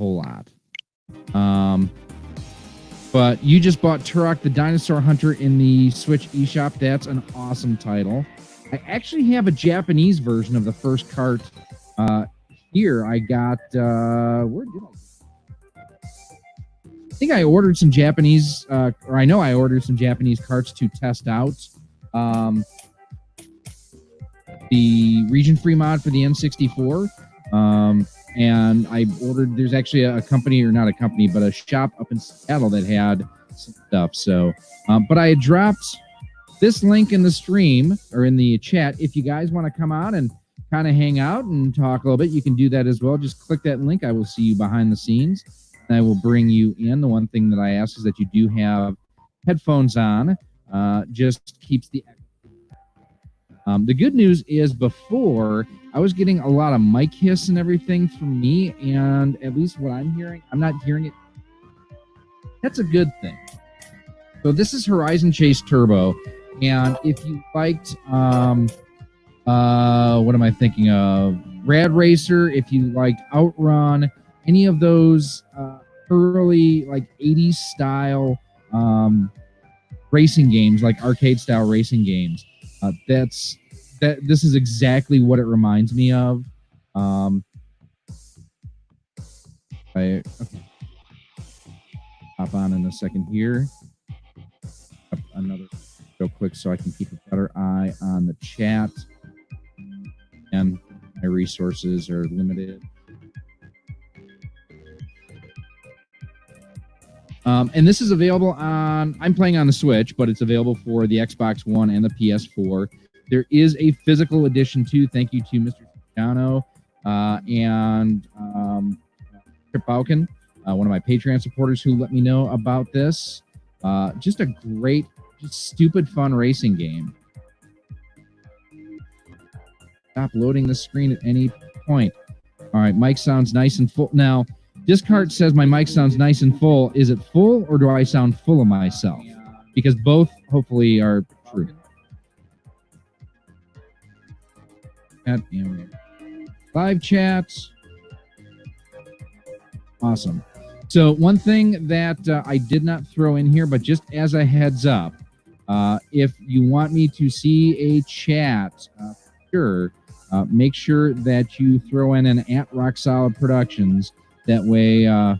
whole lot. But you just bought Turok the Dinosaur Hunter in the Switch eShop. That's an awesome title. I actually have a Japanese version of the first cart here. I got, where did I think I ordered some Japanese, or I know I ordered some Japanese carts to test out the region-free mod for the N64. And I ordered, there's actually a company, or not a company, but a shop up in Seattle that had some stuff. So, but I had dropped this link in the stream, or in the chat. If you guys want to come on and kind of hang out and talk a little bit, you can do that as well. Just click that link. I will see you behind the scenes, and I will bring you in. The one thing that I ask is that you do have headphones on. Just keeps the... the good news is, before, I was getting a lot of mic hiss and everything from me, and at least what I'm hearing, I'm not hearing it. That's a good thing. So this is Horizon Chase Turbo, and if you liked, what am I thinking of? Rad Racer, if you liked Outrun, any of those early, like, 80s style racing games, like arcade style racing games, this is exactly what it reminds me of. Okay. Hop on in a second here. Another real quick so I can keep a better eye on the chat. And my resources are limited. And this is available on, I'm playing on the Switch, but it's available for the Xbox One and the PS4. There is a physical edition too. Thank you to Mr. Ciano and Trip Balkan, one of my Patreon supporters, who let me know about this. Just a great, just stupid fun racing game. Stop loading the screen at any point. All right, mic sounds nice and full. Now, Discard says my mic sounds nice and full. Is it full, or do I sound full of myself? Because both hopefully are true. Live chats. Awesome. So one thing that I did not throw in here, but just as a heads up, if you want me to see a chat, sure, make sure that you throw in an @RockSolid Productions. That way, on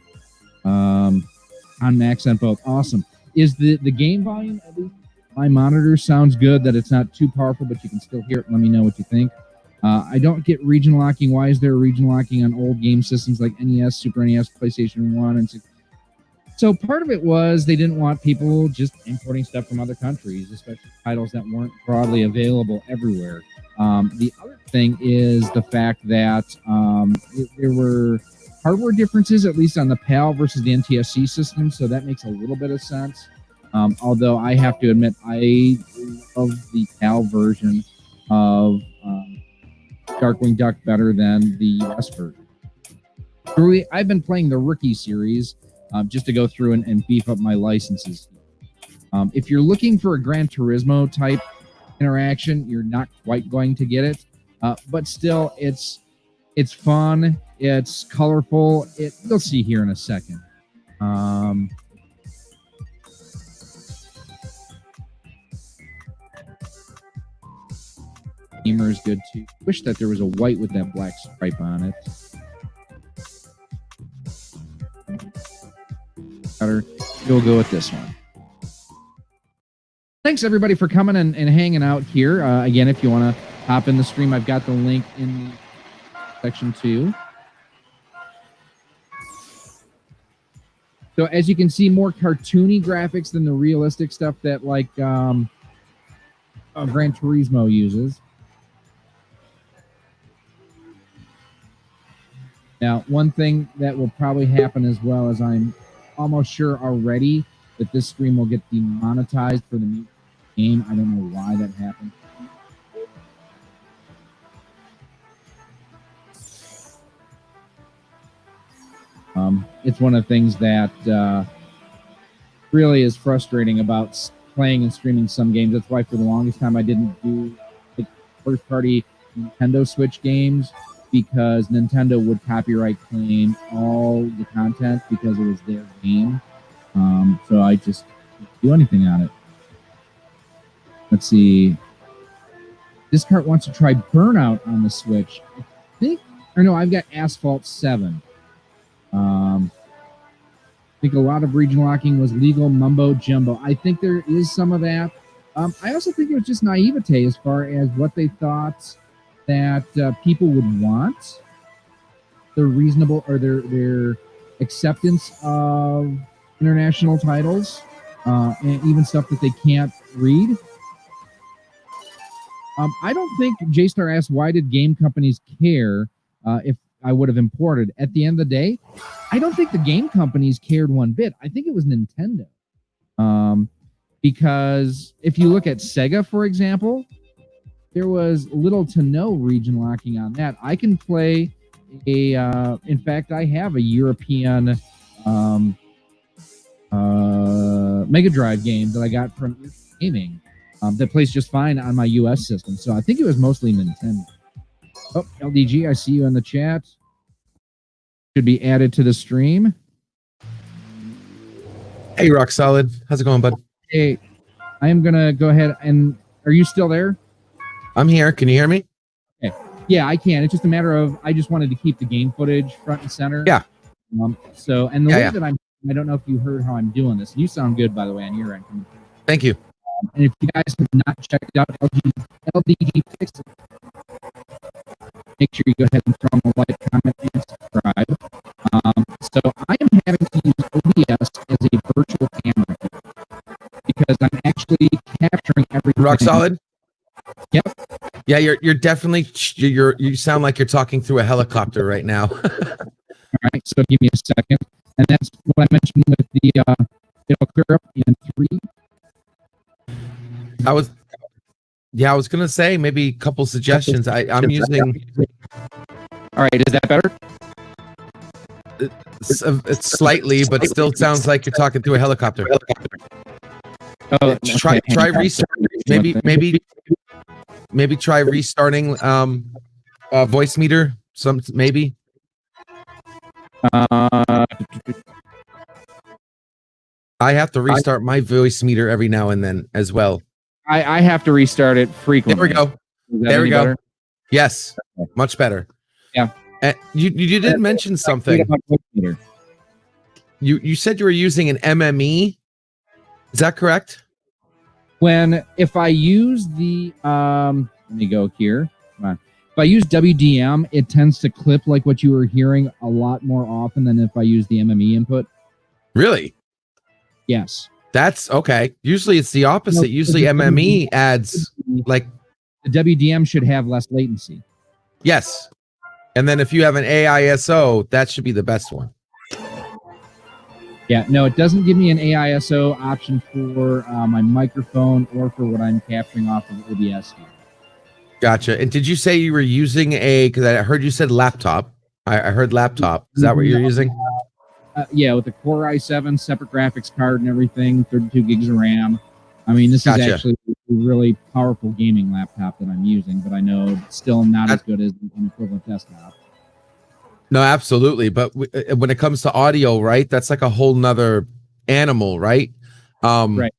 max on both. Awesome. Is the game volume, at least my monitor, sounds good, that it's not too powerful, but you can still hear it? Let me know what you think. I don't get region locking. Why is there region locking on old game systems like NES, Super NES, PlayStation 1, and 6? So part of it was they didn't want people just importing stuff from other countries, especially titles that weren't broadly available everywhere. The other thing is the fact that there were hardware differences, at least on the PAL versus the NTSC system, so that makes a little bit of sense. Although I have to admit, I love the PAL version of Darkwing Duck better than the US version. I've been playing the Rookie series just to go through and beef up my licenses. If you're looking for a Gran Turismo type interaction, you're not quite going to get it. But still, it's fun. It's colorful. You'll see here in a second. Gamer is good too. Wish that there was a white with that black stripe on it. You'll go with this one. Thanks everybody for coming and hanging out here. Again, if you want to hop in the stream, I've got the link in section 2. So as you can see, more cartoony graphics than the realistic stuff that like Gran Turismo uses. Now, one thing that will probably happen as well, as I'm almost sure already, that this stream will get demonetized for the game. I don't know why that happened. It's one of the things that really is frustrating about playing and streaming some games. That's why for the longest time I didn't do like first-party Nintendo Switch games, because Nintendo would copyright claim all the content because it was their game. So I just didn't do anything on it. Let's see. This cart wants to try Burnout on the Switch. I think, or no, I've got Asphalt 7. I think a lot of region locking was legal mumbo jumbo. I think there is some of that. I also think it was just naivete as far as what they thought that people would want. Their reasonable or their acceptance of international titles and even stuff that they can't read. I don't think J-Star asked why did game companies care if I would have imported. At the end of the day, I don't think the game companies cared one bit. I think it was Nintendo. Because if you look at Sega, for example, there was little to no region locking on that. I can play in fact, I have a European Mega Drive game that I got from Gaming that plays just fine on my US system. So I think it was mostly Nintendo. Oh, LDG, I see you in the chat. Should be added to the stream. Hey, Rock Solid. How's it going, bud? Hey, I am going to go ahead and... Are you still there? I'm here. Can you hear me? Okay. Yeah, I can. It's just a matter of... I just wanted to keep the game footage front and center. Yeah. So, and the way that I'm... I don't know if you heard how I'm doing this. You sound good, by the way, on your end. Thank you. And if you guys have not checked out LDG Pixel, make sure you go ahead and throw them a like, comment, and subscribe. So I am having to use OBS as a virtual camera because I'm actually capturing everything. Rock Solid? Yep. Yeah, you're definitely you sound like you're talking through a helicopter right now. All right, so give me a second. And that's what I mentioned with the it'll clear up in 3. I was gonna say maybe a couple suggestions. I'm using. All right, is that better? It's slightly, but still sounds like you're talking through a helicopter. Oh, try restart. Maybe try restarting voice meter. Maybe. I have to restart my voice meter every now and then as well. I have to restart it frequently. There we go. There we go. Better? Yes, much better. Yeah. You did mention something. You said you were using an MME. Is that correct? If I use the let me go here. Come on. If I use WDM, it tends to clip like what you were hearing a lot more often than if I use the MME input. Really? Yes. That's okay. Usually it's the opposite. Usually MME adds like the WDM should have less latency. Yes. And then if you have an AISO, that should be the best one. Yeah, no, it doesn't give me an AISO option for my microphone or for what I'm capturing off of OBS here. Gotcha. And did you say you were using because I heard you said laptop. I heard laptop. Is that what you're using? Yeah, with the Core i7, separate graphics card and everything, 32 gigs of RAM. I mean, this is actually a really powerful gaming laptop that I'm using, but I know it's still not as good as an equivalent desktop. No, absolutely. But when it comes to audio, right, that's like a whole nother animal, right? Right.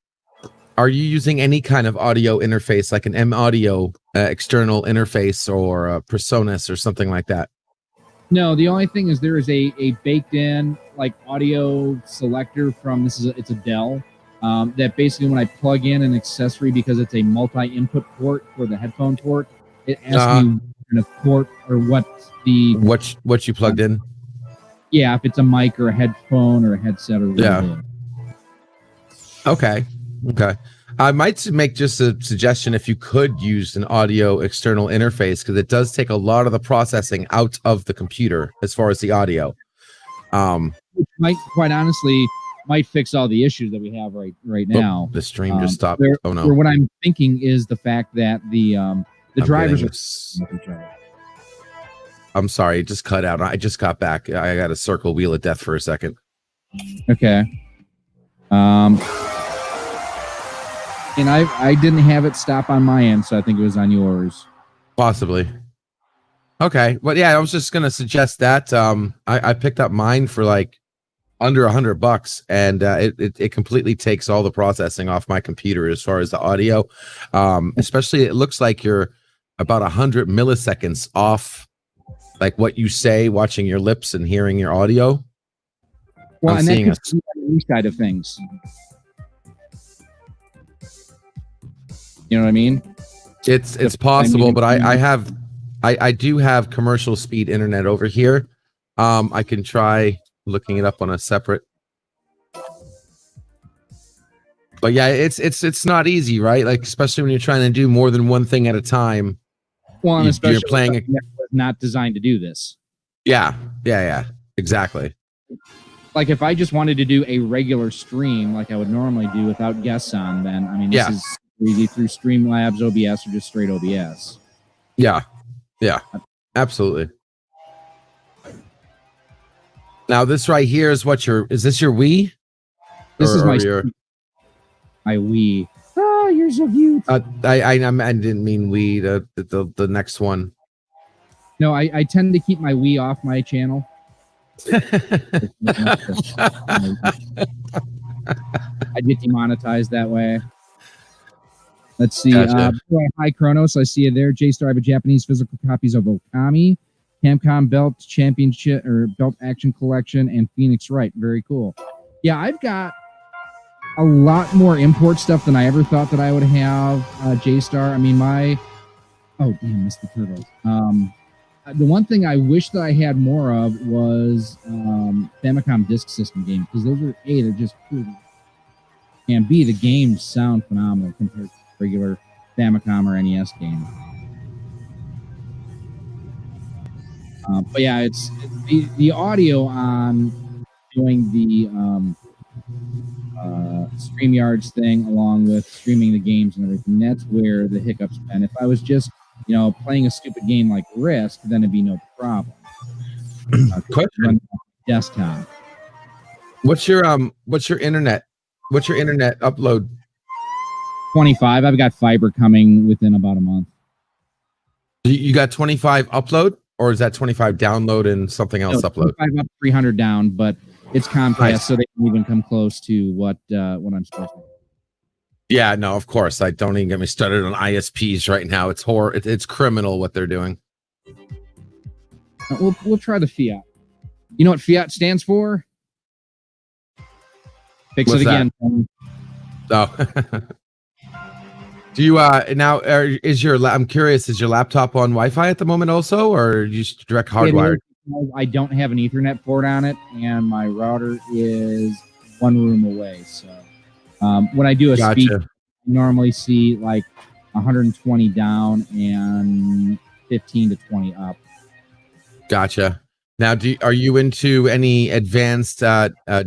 Are you using any kind of audio interface, like an M Audio external interface or a Presonus or something like that? No, the only thing is there is a baked-in like audio selector from it's a Dell that basically when I plug in an accessory because it's a multi-input port for the headphone port, it asks me kind of port or what you plugged in. Yeah, if it's a mic or a headphone or a headset or whatever. Yeah. Okay. I might make just a suggestion if you could use an audio external interface because it does take a lot of the processing out of the computer as far as the audio. Which might, quite honestly, might fix all the issues that we have right now. The stream just stopped. Oh no! Or what I'm thinking is the fact that the drivers are. I'm sorry, it just cut out. I just got back. I got a circle wheel of death for a second. Okay. And I didn't have it stop on my end, so I think it was on yours. Possibly. Okay. Well, yeah, I was just gonna suggest that. I picked up mine for like under $100, and it completely takes all the processing off my computer as far as the audio. Especially, it looks like you're about 100 milliseconds off, like what you say, watching your lips and hearing your audio. Well, and that could be the side of things. You know what I mean? It's possible, but I do have commercial speed internet over here. I can try looking it up on a separate. But yeah, it's not easy, right? Like, especially when you're trying to do more than one thing at a time. Well, and especially you're playing it was not designed to do this. Yeah, exactly. Like, if I just wanted to do a regular stream like I would normally do without guests on, then I mean, this is easy through Streamlabs, OBS, or just straight OBS. Yeah, absolutely. Now, this right here is is this your Wii? This is my Wii. Oh, you're so cute. I didn't mean Wii, the next one. No, I tend to keep my Wii off my channel. I get demonetized that way. Let's see. Gotcha. Hi, Kronos. I see you there. J-Star, I have a Japanese physical copies of Okami, Camcom Belt Championship or Belt Action Collection, and Phoenix Wright. Very cool. Yeah, I've got a lot more import stuff than I ever thought that I would have. J-Star. I mean, oh damn, missed the turtles. The one thing I wish that I had more of was Famicom Disk System games, because those are they're just pretty, and B, the games sound phenomenal compared to regular Famicom or NES games. But yeah, it's the audio on doing the StreamYards thing, along with streaming the games and everything. That's where the hiccups been. If I was just playing a stupid game like Risk, then it'd be no problem. Question: desktop. What's your internet? What's your internet upload? 25. I've got fiber coming within about a month. You got 25 upload, or is that 25 download and something else upload? 25 up, 300 down, but it's Comcast, so they can even come close to what I'm supposed to. Yeah, no, of course. I don't even get me started on ISPs right now. It's it's criminal what they're doing. We'll try the Fiat. You know what Fiat stands for? Fix What's it again. Oh. Do you now I'm curious, is your laptop on Wi-Fi at the moment also, or you just direct hardwired? I don't have an Ethernet port on it, and my router is one room away. So when I do a speed, I normally see like 120 down and 15 to 20 up. Gotcha. Now, are you into any advanced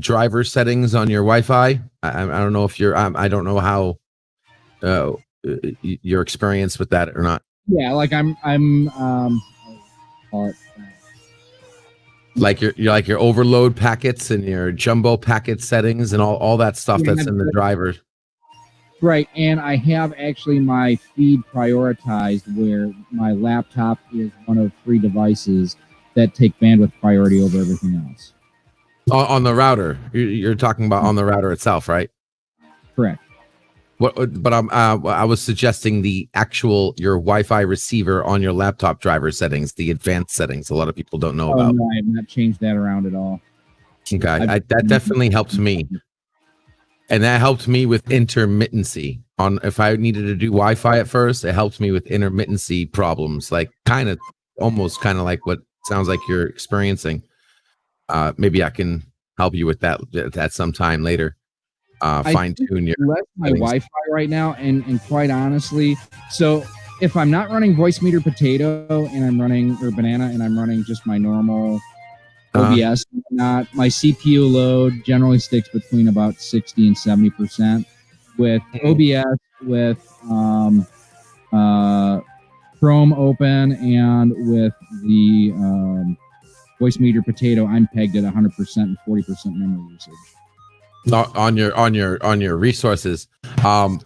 driver settings on your Wi-Fi? I don't know if you're. I don't know how your experience with that or not. Yeah, like I'm like your overload packets and your jumbo packet settings and all that stuff that's in the driver. Right, and I have actually my feed prioritized where my laptop is one of 3 devices that take bandwidth priority over everything else. On the router, you're talking about on the router itself, right? Correct. But I was suggesting the actual your Wi-Fi receiver on your laptop driver settings, the advanced settings. A lot of people don't know about. No, I have not changed that around at all. Okay, that definitely helps me, and that helped me with intermittency. If I needed to do Wi-Fi at first, it helped me with intermittency problems, like almost like what sounds like you're experiencing. Maybe I can help you with that at some time later. Fine tune your my Wi-Fi right now, and quite honestly, so if I'm not running Voice Meter Potato and I'm running or Banana and I'm running just my normal OBS, my CPU load generally sticks between about 60 and 70%. With OBS, with Chrome open, and with the Voice Meter Potato, I'm pegged at 100% and 40% memory usage. On your resources, a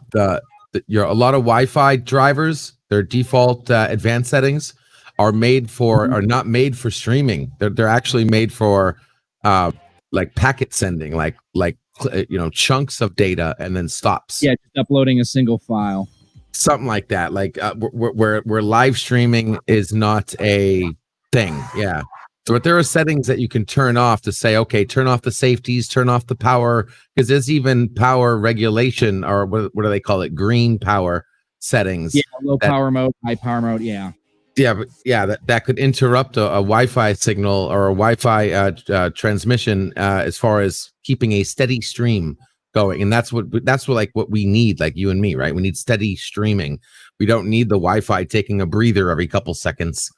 lot of Wi-Fi drivers, their default advanced settings are not made for streaming. They're actually made for like packet sending, like chunks of data and then stops. Yeah, just uploading a single file. Something like that. Like where live streaming is not a thing. Yeah. So, but there are settings that you can turn off to say, okay, turn off the safeties, turn off the power, because there's even power regulation, or what do they call it? Green power settings. Yeah, low power mode, high power mode. Yeah. Yeah, but that could interrupt a Wi-Fi signal or a Wi-Fi transmission as far as keeping a steady stream going, and that's what we need, like you and me, right? We need steady streaming. We don't need the Wi-Fi taking a breather every couple seconds.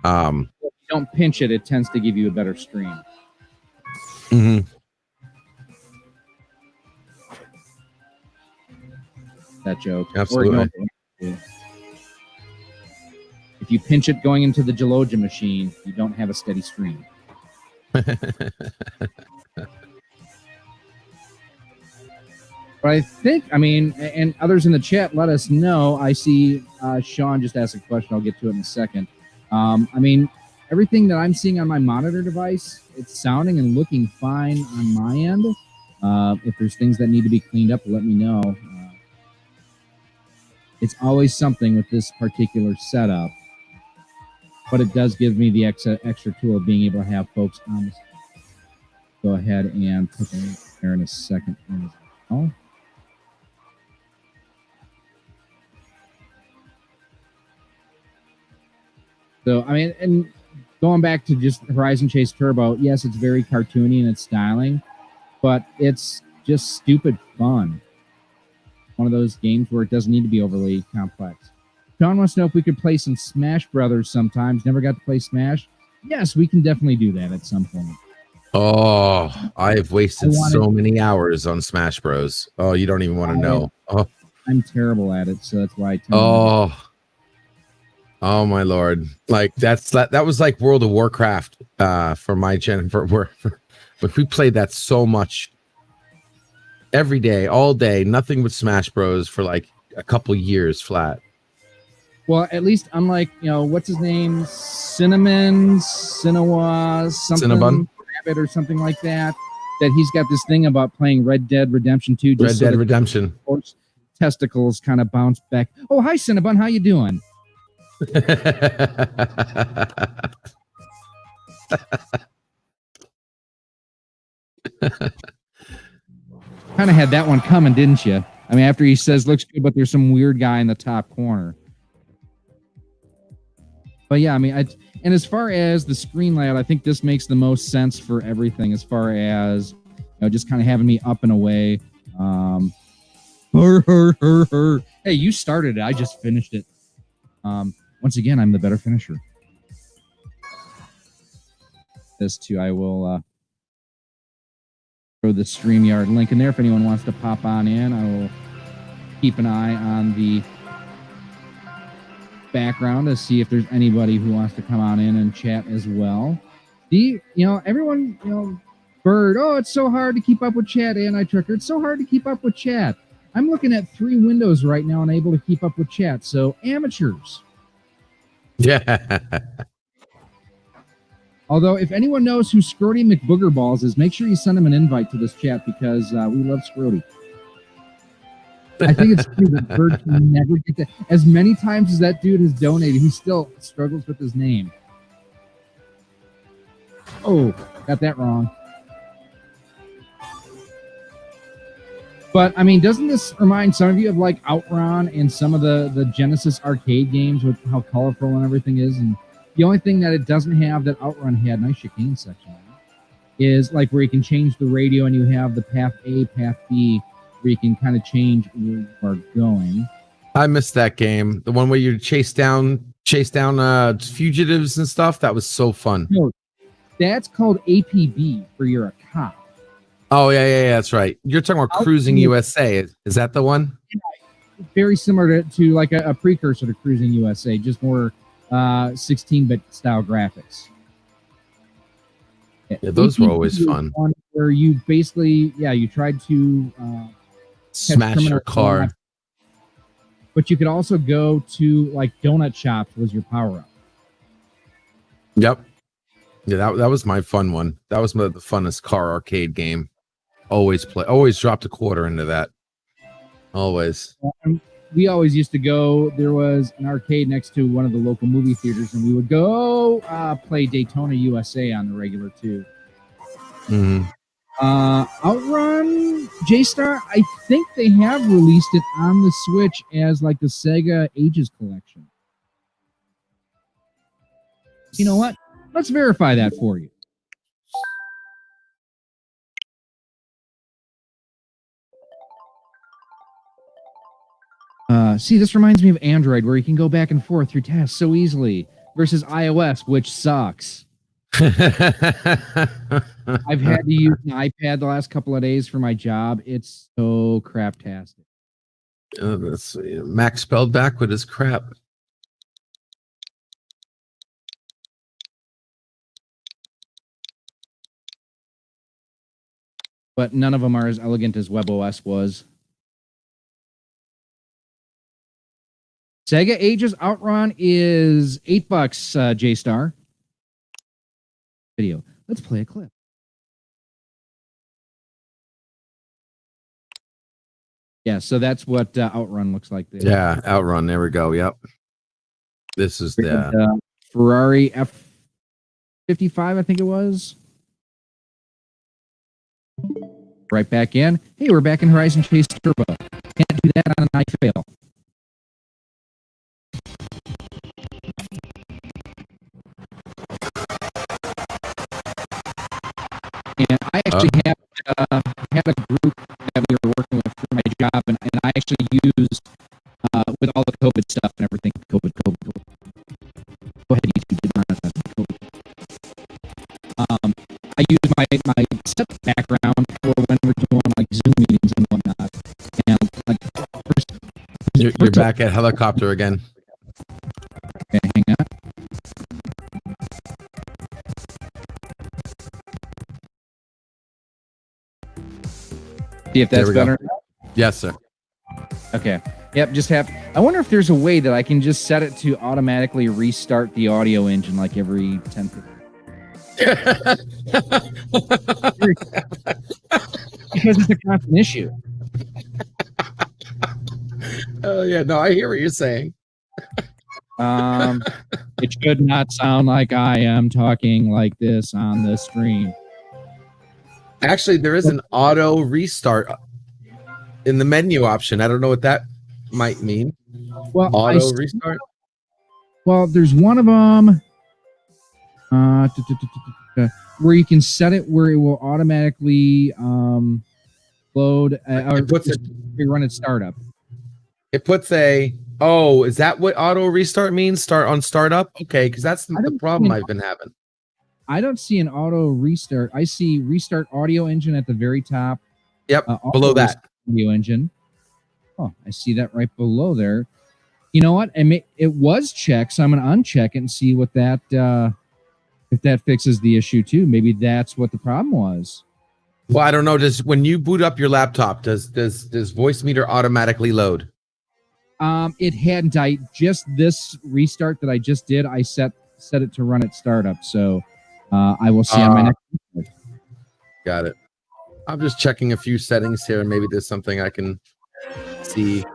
If you don't pinch it, it tends to give you a better stream. Mm-hmm. That joke. Absolutely. If you pinch it going into the Geloja machine, you don't have a steady stream. But I think, and others in the chat, let us know. I see Sean just asked a question. I'll get to it in a second. Everything that I'm seeing on my monitor device, it's sounding and looking fine on my end. If there's things that need to be cleaned up, let me know. It's always something with this particular setup, but it does give me the extra tool of being able to have folks on this. Go ahead and put them there in a second. Oh. So, and going back to just Horizon Chase Turbo, yes, it's very cartoony in its styling, but it's just stupid fun. One of those games where it doesn't need to be overly complex. Sean wants to know if we could play some Smash Brothers sometimes. Never got to play Smash. Yes, we can definitely do that at some point. Oh, I've wasted so many hours on Smash Bros. Oh, you don't even want to know. Oh, I'm terrible at it, so that's why. Oh my Lord! Like that was like World of Warcraft for my gen. But we played that so much, every day, all day, nothing but Smash Bros for like a couple years flat. Well, at least unlike, what's his name? Cinnamon, Cinnabon, something, Rabbit or something like that, that he's got this thing about playing Red Dead Redemption 2. Red Dead Redemption. Testicles kind of bounce back. Oh, hi, Cinnabon. How you doing? Kind of had that one coming, didn't you? After he says looks good, but there's some weird guy in the top corner. But yeah, and as far as the screen layout, I think this makes the most sense for everything. As far as just kind of having me up and away. Hey, you started it. I just finished it. Once again, I'm the better finisher. This too, I will throw the StreamYard link in there if anyone wants to pop on in. I will keep an eye on the background to see if there's anybody who wants to come on in and chat as well. Everyone, Bird, oh, it's so hard to keep up with chat, Anti-Trucker. It's so hard to keep up with chat. I'm looking at 3 windows right now and able to keep up with chat. So amateurs. Yeah. Although, if anyone knows who Scrody McBoogerballs is, make sure you send him an invite to this chat because we love Scrody. I think it's true that Bird can never get that. As many times as that dude has donated, he still struggles with his name. Oh, got that wrong. But, doesn't this remind some of you of, like, Outrun and some of the Genesis arcade games with how colorful and everything is? And the only thing that it doesn't have that Outrun had, nice chicane section, is, like, where you can change the radio and you have the path A, path B, where you can kind of change where you are going. I missed that game. The one where you chase down fugitives and stuff. That was so fun. No, that's called APB, for you're a cop. Oh, yeah, that's right. You're talking about Cruising USA. Is that the one? Yeah, very similar to like a precursor to Cruising USA, just more 16-bit style graphics. Yeah, those were always fun. Where you basically, you tried to smash your car. But you could also go to, like, donut shops was your power-up. Yep. Yeah, that was my fun one. That was the funnest car arcade game. Always dropped a quarter into that. Always. We always used to go. There was an arcade next to one of the local movie theaters, and we would go play Daytona USA on the regular too. Mm-hmm. Outrun J-Star, I think they have released it on the Switch as like the Sega Ages collection. You know what? Let's verify that for you. See, this reminds me of Android, where you can go back and forth through tasks so easily, versus iOS, which sucks. I've had to use an iPad the last couple of days for my job. It's so craptastic. Mac spelled backward is crap. But none of them are as elegant as WebOS was. Sega Ages Outrun is $8, J-Star. Video. Let's play a clip. Yeah, so that's what Outrun looks like there. Yeah, Outrun. There we go. Yep. This is the Ferrari F55, I think it was. Right back in. Hey, we're back in Horizon Chase Turbo. Can't do that on an iFail. And I actually had a group that we were working with for my job, and I actually used, with all the COVID stuff and everything, COVID. Go ahead, YouTube, did not COVID. I used my set background for when we're doing like Zoom meetings and whatnot. And like, you're back at helicopter again. Okay, hang on. See if that's better. Yes, sir. Okay. Yep. I wonder if there's a way that I can just set it to automatically restart the audio engine like every 10 minutes. Because it's a constant issue. Oh yeah, no, I hear what you're saying. It should not sound like I am talking like this on the stream. Actually, there is an auto restart in the menu option. I don't know what that might mean. Well, auto restart. Well, there's one of them where you can set it where it will automatically load or run its startup. It puts is that what auto restart means? Start on startup? Okay, because that's the problem I've been having. I don't see an auto restart. I see restart audio engine at the very top. Yep, below that. Audio engine. Oh, I see that right below there. You know what? It was checked, so I'm going to uncheck it and see what that if that fixes the issue too. Maybe that's what the problem was. Well, I don't know. When you boot up your laptop, does voice meter automatically load? It hadn't. This restart that I just did, I set it to run at startup. So I will see on my next restart. Got it. I'm just checking a few settings here, and maybe there's something I can see.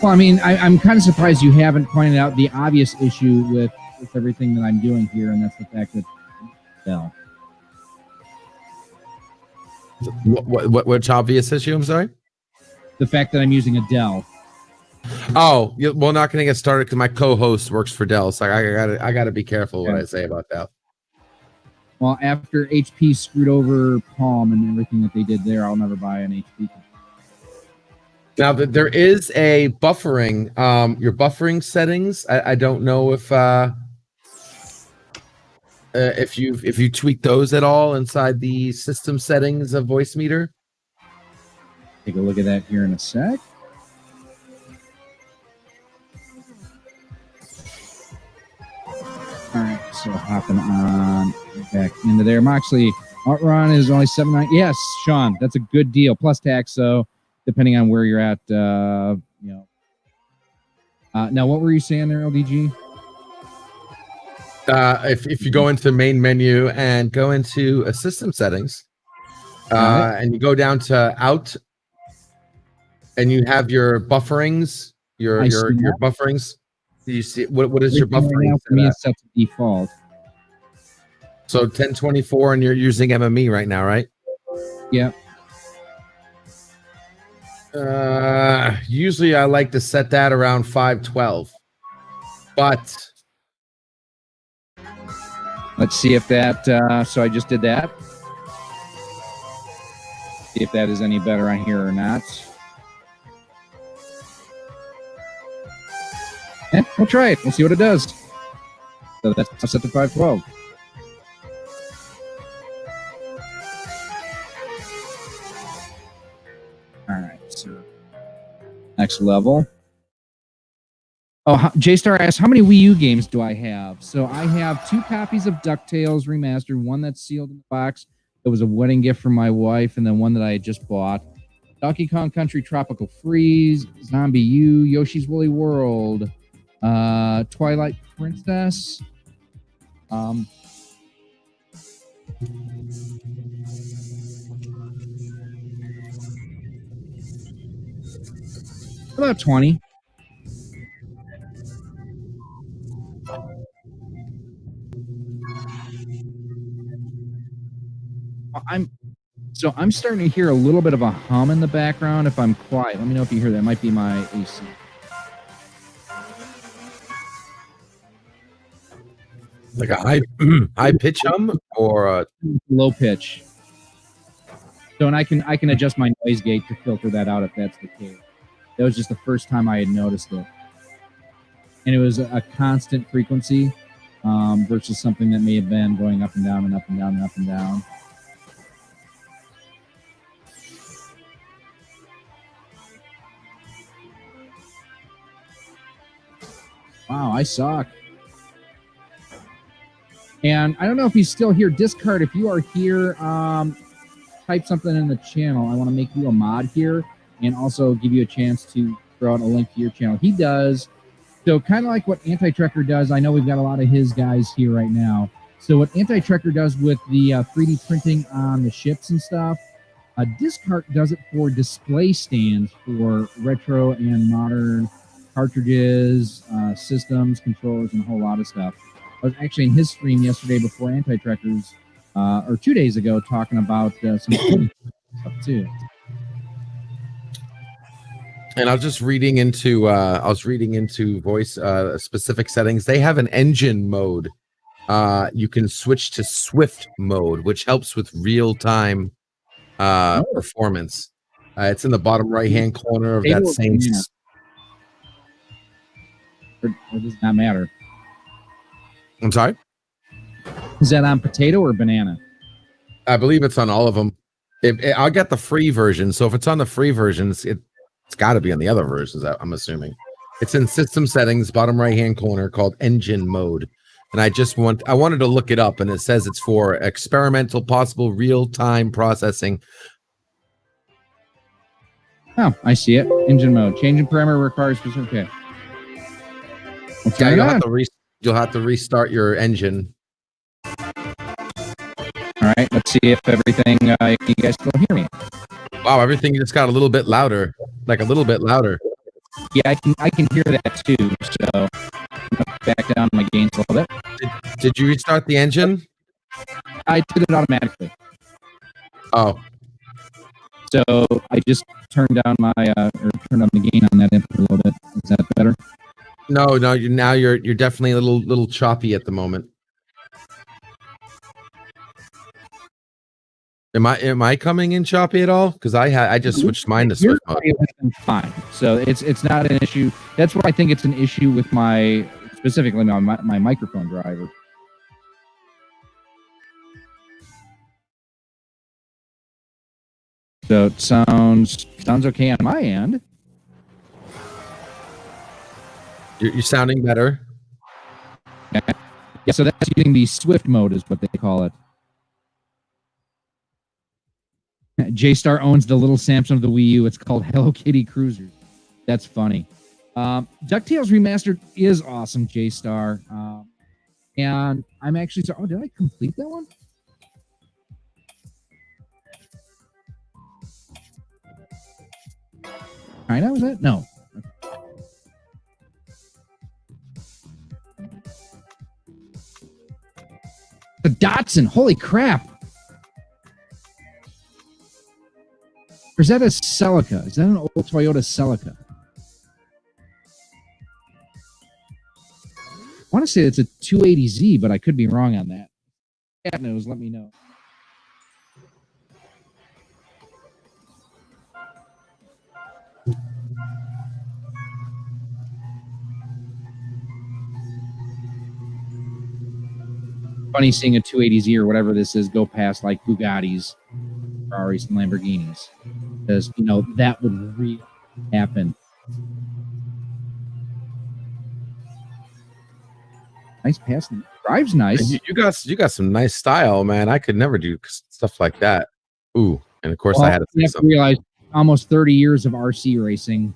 Well, I mean, I'm kind of surprised you haven't pointed out the obvious issue with everything that I'm doing here, and that's the fact that Which obvious issue? I'm sorry. The fact that I'm using a Dell. Oh, well, not going to get started because my co-host works for Dell, so I gotta be careful what I say about that. Well, after HP screwed over Palm and everything that they did there, I'll never buy an HP. Now, there is a buffering, your buffering settings. I don't know if you tweak those at all inside the system settings of voice meter. Take a look at that here in a sec. All right, so hopping on back into there. Moxley, Outrun is only $7.99. Yes, Sean, that's a good deal plus tax. So depending on where you're at, Now, what were you saying there, LDG? If you go into main menu and go into system settings, and you go down to out, and you have your bufferings, your bufferings. Do you see what is your Everything buffering? right now for me is set to default. So 1024, and you're using MME right now, right? Yeah. Usually I like to set that around 512, but let's see if that. So I just did that. See if that is any better on here or not. We'll try it. We'll see what it does. So that's set to 512. All right. So next level. Oh, J-Star asks, how many Wii U games do I have? So I have 2 copies of DuckTales Remastered, one that's sealed in the box. It was a wedding gift from my wife, and then one that I had just bought. Donkey Kong Country Tropical Freeze, Zombie U, Yoshi's Woolly World, Twilight Princess. About 20. I'm starting to hear a little bit of a hum in the background. If I'm quiet, let me know if you hear that. It might be my AC. Like a high pitch hum or a low pitch. So, and I can adjust my noise gate to filter that out if that's the case. That was just the first time I had noticed it, and it was a constant frequency versus something that may have been going up and down and up and down and up and down. Wow, I suck. And I don't know if he's still here. Discard, if you are here, type something in the channel. I want to make you a mod here and also give you a chance to throw out a link to your channel. He does. So kind of like what Anti-Trekker does. I know we've got a lot of his guys here right now. So what Anti-Trekker does with the 3D printing on the ships and stuff, Discard does it for display stands for retro and modern cartridges, systems, controllers, and a whole lot of stuff. I was actually in his stream yesterday before Anti-Trekkers, or 2 days ago, talking about some stuff too. And I was just reading into voice specific settings. They have an engine mode. You can switch to Swift mode, which helps with real time performance. It's in the bottom right hand corner of that same. Or does not matter. I'm sorry? Is that on potato or banana? I believe it's on all of them. I'll get the free version. So if it's on the free versions, it's got to be on the other versions, I'm assuming. It's in system settings, bottom right-hand corner, called engine mode. And I wanted to look it up, and it says it's for experimental, possible real-time processing. Oh, I see it. Engine mode. Changing parameter requires specific. Okay. Yeah, you'll have to restart your engine. All right, let's see if everything, you guys still hear me. Wow, everything just got a little bit louder, like a little bit louder. Yeah, I can hear that too, so I'm gonna back down my gains a little bit. Did you restart the engine? I did it automatically. Oh. So I just turned down my, or turned on the gain on that input a little bit. Is that better? No, you're definitely a little choppy at the moment. Am I coming in choppy at all? Because I just switched mine to Swift mode. Fine. So it's not an issue. That's where I think it's an issue with specifically my microphone driver. So it sounds okay on my end. You're sounding better. Yeah, so that's using the Swift mode is what they call it. J-Star owns the little Samsung of the Wii U. It's called Hello Kitty Cruisers. That's funny. DuckTales Remastered is awesome, J-Star. And I'm actually sorry. Oh, did I complete that one? China, was it? No. The Datsun. Holy crap. Or is that a Celica? Is that an old Toyota Celica? I want to say it's a 280Z, but I could be wrong on that. Cat knows, let me know. Funny seeing a 280Z or whatever this is go past like Bugattis, Ferraris, and Lamborghinis. Because, you know, that would really happen. Nice passing. Drive's nice. You got some nice style, man. I could never do stuff like that. Ooh, and of course I had to realize almost 30 years of RC racing.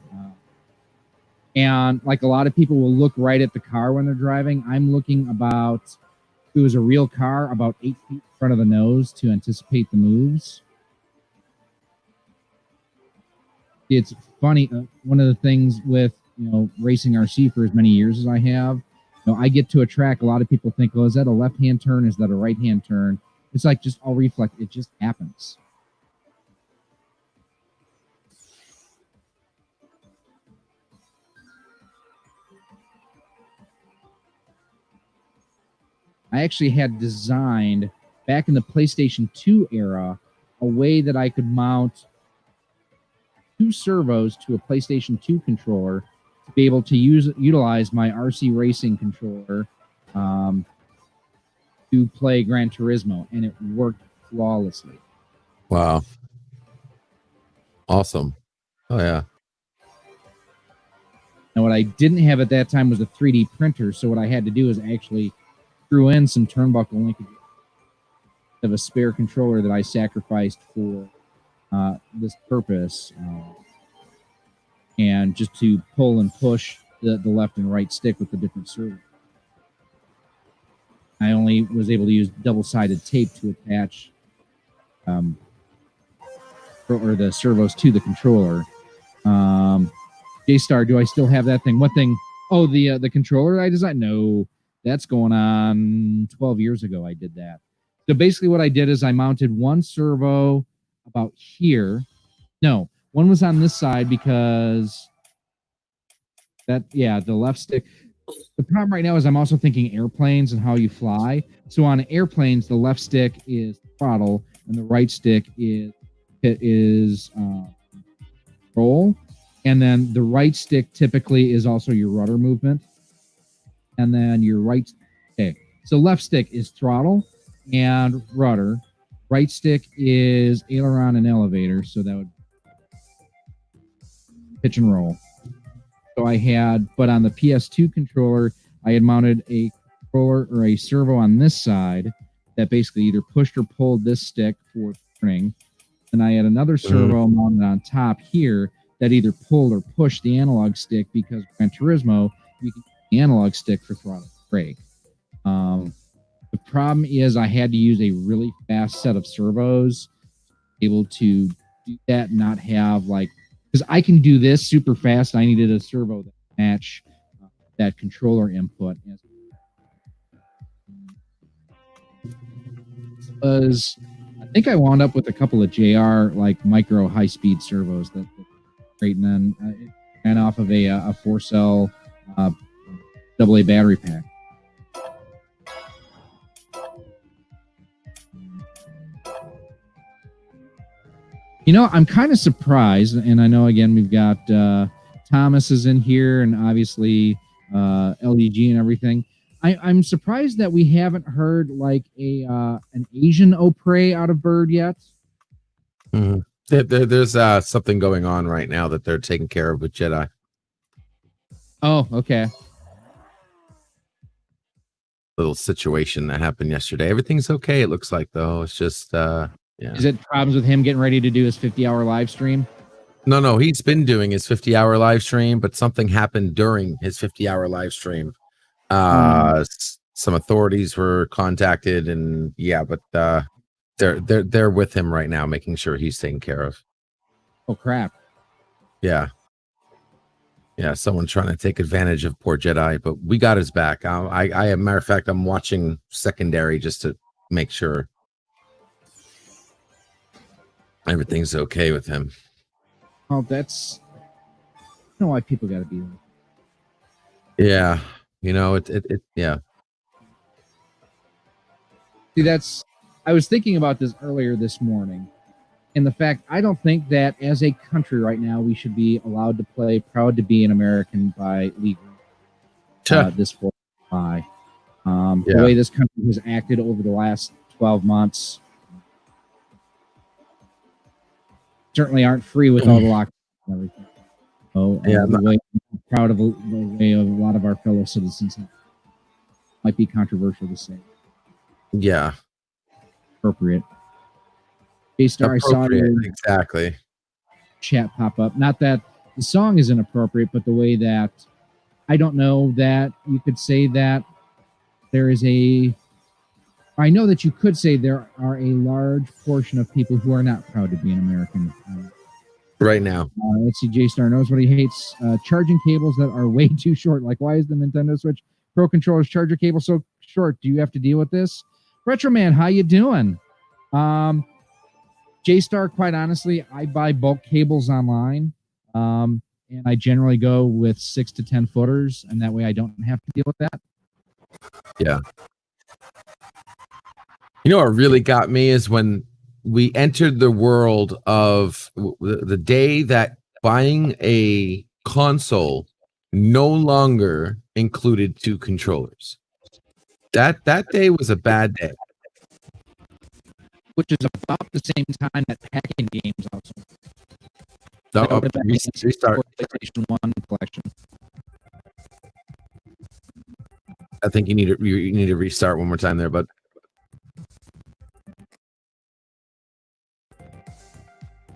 And like a lot of people will look right at the car when they're driving. I'm looking about, if it was a real car, about 8 feet in front of the nose to anticipate the moves. It's funny. One of the things with, you know, racing RC for as many years as I have, you know, I get to a track. A lot of people think, well, is that a left-hand turn? Is that a right-hand turn? It's like just all reflex. It just happens. I actually had designed back in the PlayStation 2 era a way that I could mount 2 servos to a PlayStation 2 controller to be able to utilize my RC racing controller to play Gran Turismo, and it worked flawlessly. Wow. Awesome. Oh, yeah. Now, what I didn't have at that time was a 3D printer, so what I had to do is actually threw in some turnbuckle linkages of a spare controller that I sacrificed for this purpose, and just to pull and push the left and right stick with the different servos. I only was able to use double-sided tape to attach or the servos to the controller. J-Star, do I still have that thing? What thing? Oh, the controller I designed? No. That's going on 12 years ago. I did that. So basically what I did is I mounted one servo about here. No, one was on this side because the left stick. The problem right now is I'm also thinking airplanes and how you fly. So on airplanes, the left stick is throttle and the right stick is roll. And then the right stick typically is also your rudder movement. And then your right, okay. So left stick is throttle and rudder. Right stick is aileron and elevator. So that would pitch and roll. So I had, but on the PS2 controller, I had mounted a controller or a servo on this side that basically either pushed or pulled this stick for turning. And I had another servo mounted on top here that either pulled or pushed the analog stick, because Gran Turismo, you can use the analog stick for throttle and brake. The problem is I had to use a really fast set of servos to be able to do that and not have like, because I can do this super fast. I needed a servo that match that controller input. I think I wound up with a couple of JR like micro high speed servos that great, and then it ran off of a 4-cell AA battery pack. You know, I'm kind of surprised, and I know again we've got Thomas is in here, and obviously LDG and everything. I'm surprised that we haven't heard like an Asian Opry out of Bird yet. Mm-hmm. There's something going on right now that they're taking care of with Jedi. Oh, okay. Little situation that happened yesterday. Everything's okay, it looks like, though. It's just yeah. Is it problems with him getting ready to do his 50-hour live stream? No, he's been doing his 50-hour live stream, but something happened during his 50-hour live stream. some authorities were contacted, and yeah, but they're with him right now, making sure he's taken care of. Oh crap! Yeah, someone trying to take advantage of poor Jedi, but we got his back. I matter of fact, I'm watching secondary just to make sure everything's okay with him. Oh, that's I don't know why people got to be like. Yeah, yeah. See, I was thinking about this earlier this morning, and the fact I don't think that as a country right now we should be allowed to play "Proud to Be an American" by legal this 4th of July. The way this country has acted over the last 12 months certainly aren't free with all the lockdowns and everything. So, I'm proud of the way of a lot of our fellow citizens. Might be controversial to say. Yeah. Appropriate. J-Star, I saw your exactly chat pop up. Not that the song is inappropriate, but the way that I don't know that you could say that there is I know that you could say there are a large portion of people who are not proud to be an American. Right now. Let's see, J-Star knows what he hates. Charging cables that are way too short. Like, why is the Nintendo Switch Pro Controller's charger cable so short? Do you have to deal with this? Retro Man, how you doing? J-Star, quite honestly, I buy bulk cables online. And I generally go with 6 to 10 footers, and that way I don't have to deal with that. Yeah. You know what really got me is when we entered the world of the day that buying a console no longer included 2 controllers. That day was a bad day. Which is about the same time that packing games also. Restart. PlayStation 1 collection. I think you need to restart one more time there, bud.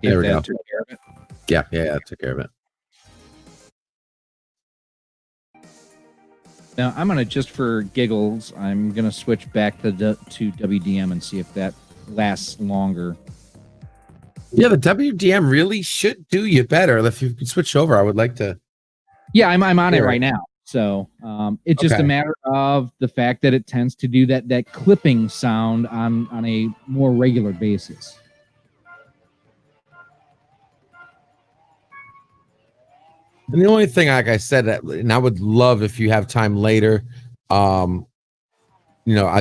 There we go. Took care of it. Yeah, took care of it. Now I'm gonna, just for giggles, I'm gonna switch back to WDM and see if that lasts longer. Yeah, the WDM really should do you better. If you could switch over, I would like to. Yeah, I'm on it right now. So it's just a matter of the fact that it tends to do that clipping sound on a more regular basis. And the only thing, like I said, and I would love if you have time later, I'll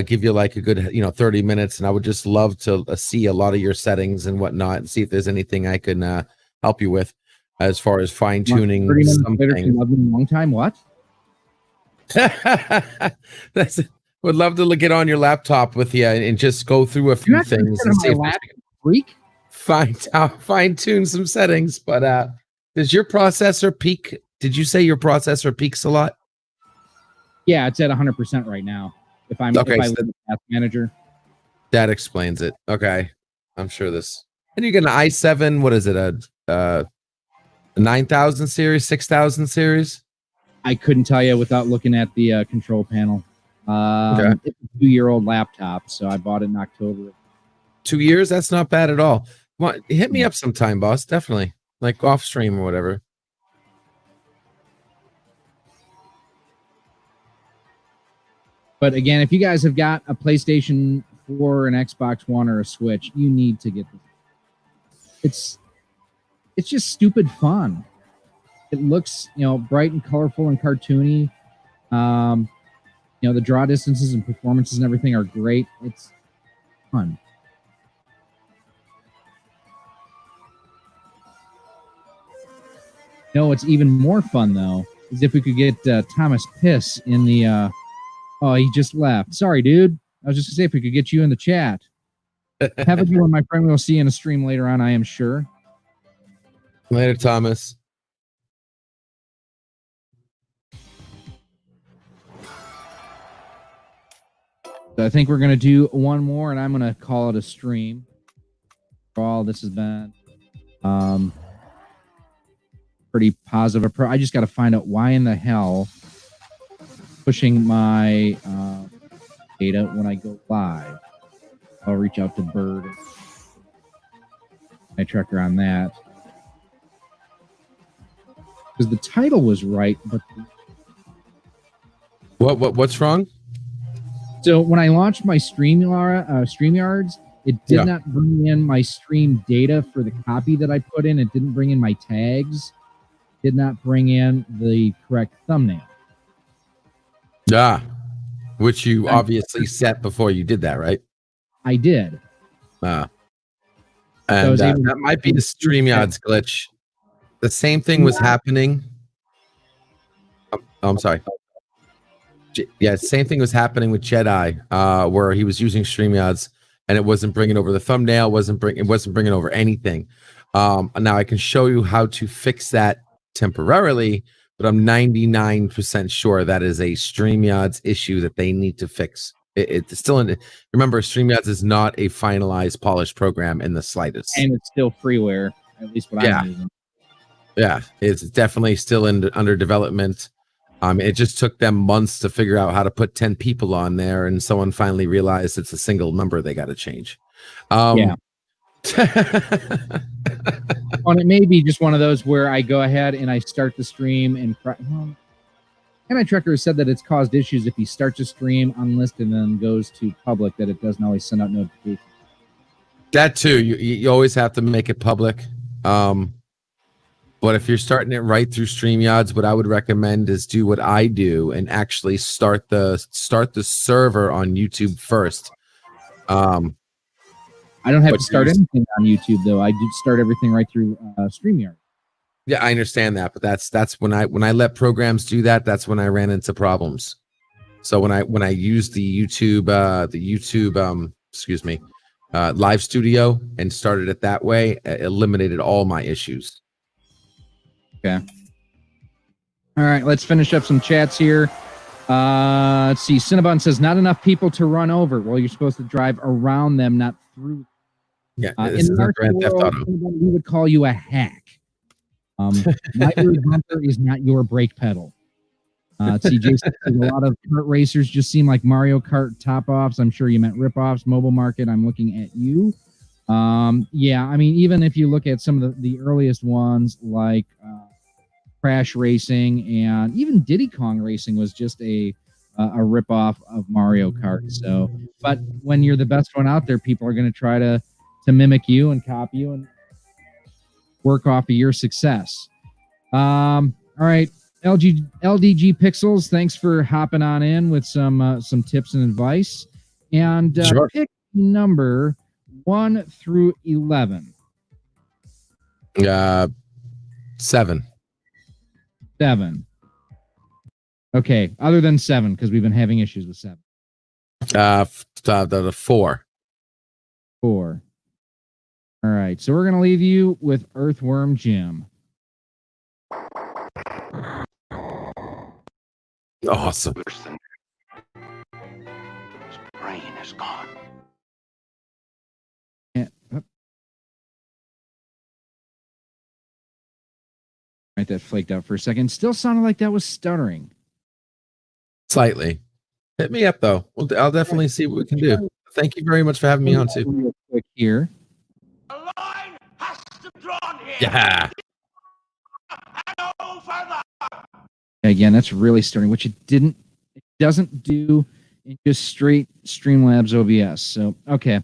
give you like a good, 30 minutes, and I would just love to see a lot of your settings and whatnot, and see if there's anything I can help you with as far as fine tuning something. Long time, what? Would love to get on your laptop with you and just go through a few things and see if fine tune some settings. But does your processor peak? Did you say your processor peaks a lot? Yeah, it's at 100% right now. If I leave the Task Manager, that explains it. Okay, I'm sure this. And you get an i7. What is it? A 9000 series, 6000 series? I couldn't tell you without looking at the control panel. It's a 2-year-old laptop, so I bought it in October. 2 years? That's not bad at all. Hit me up sometime, boss. Definitely. Like off stream or whatever. But again, if you guys have got a PlayStation 4, an Xbox One, or a Switch, you need to get this. It's just stupid fun. It looks, bright and colorful and cartoony. The draw distances and performances and everything are great. It's fun. What's even more fun, though, is if we could get Thomas Piss in the... oh, he just left. Sorry, dude. I was just going to say if we could get you in the chat. Have a good one, my friend. We'll see you in a stream later on, I am sure. Later, Thomas. So I think we're going to do one more, and I'm going to call it a stream. All this has been pretty positive approach. I just got to find out why in the hell pushing my data when I go live. I'll reach out to Bird, my trucker, on that. Because the title was right, but what's wrong? So when I launched my Streamyards, it did not bring in my stream data for the copy that I put in. It didn't bring in my tags. Did not bring in the correct thumbnail. Which you obviously set before you did that, right? I did. And that might be a StreamYards glitch. The same thing was happening. I'm sorry. Yeah, same thing was happening with Jedi, where he was using StreamYards and it wasn't bringing over the thumbnail, it wasn't bringing over anything. Now I can show you how to fix that temporarily, but I'm 99% sure that is a StreamYards issue that they need to fix. It's still in. Remember, StreamYards is not a finalized, polished program in the slightest, and it's still freeware. At least what I'm using. Yeah, it's definitely still under development. It just took them months to figure out how to put 10 people on there, and someone finally realized it's a single number they got to change. Yeah. And it may be just one of those where I go ahead and I start the stream and Tracker said that it's caused issues if you start the stream unlisted and then goes to public, that it doesn't always send out notifications. That too, you always have to make it public. But if you're starting it right through StreamYards, what I would recommend is do what I do and actually start the server on YouTube first. I don't have to start anything on YouTube though. I do start everything right through StreamYard. Yeah, I understand that, but that's when I let programs do that. That's when I ran into problems. So when I used the YouTube Live Studio and started it that way, it eliminated all my issues. Okay. All right, let's finish up some chats here. Let's see. Cinnabon says, not enough people to run over. Well, you're supposed to drive around them, not through. Yeah, this is not Grand Theft Auto. We would call you a hack. My rear bumper is not your brake pedal. CJ says, a lot of kart racers just seem like Mario Kart top-offs. I'm sure you meant rip-offs. Mobile Market, I'm looking at you. Yeah, I mean, even if you look at some of the earliest ones like Crash Racing and even Diddy Kong Racing was just a rip-off of Mario Kart. So, but when you're the best one out there, people are going to try to mimic you and copy you and work off of your success. All right, LDG Pixels, thanks for hopping on in with some tips and advice. And sure. Pick number 1 through 11. 7. 7. Okay, other than 7, because we've been having issues with 7. The 4. 4. All right, so we're going to leave you with Earthworm Jim. Awesome. His brain is gone. Yeah. Right, that flaked out for a second. Still sounded like that was stuttering. Slightly. Hit me up, though. I'll definitely see what we can do. Thank you very much for having me on, too. Real quick here. The line has to be drawn here. Yeah. And no further. Again, that's really starting, which it doesn't do in just straight Streamlabs OBS. So, okay.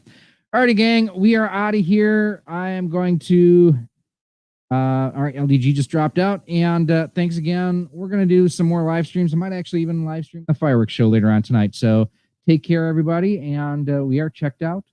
Alrighty, gang, we are out of here. I am going to, all right, LDG just dropped out. And thanks again. We're going to do some more live streams. I might actually even live stream a fireworks show later on tonight. So take care, everybody. And we are checked out.